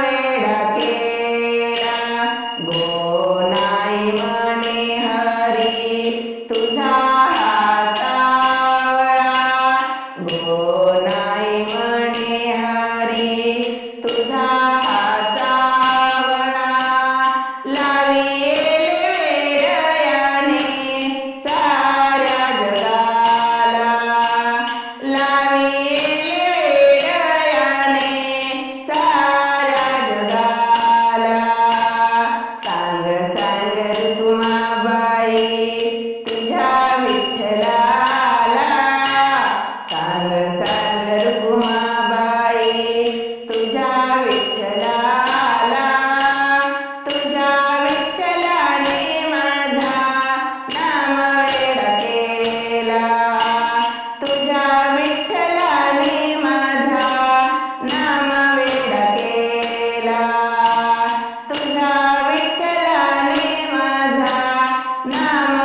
वेडा केला गोनाई म्हणे हरी तुझा हा सावळा गोनाई म्हणे हरी तुझा हा सावळा लावील वेडयाने साऱ्या जगाला लावील वेडयाने साऱ्या जगाला सांग सांग रुक्माबाई तुझ्या विठ्ठलाला सांग सांग रुक्माबाई तुझ्या विठ्ठलाला तुझ्या विठ्ठलाने माझा नाम वेडा केला तुझ्या विठ्ठलाने माझा नाम वेडा केला तुझ्या विठ्ठलाने माझा नाम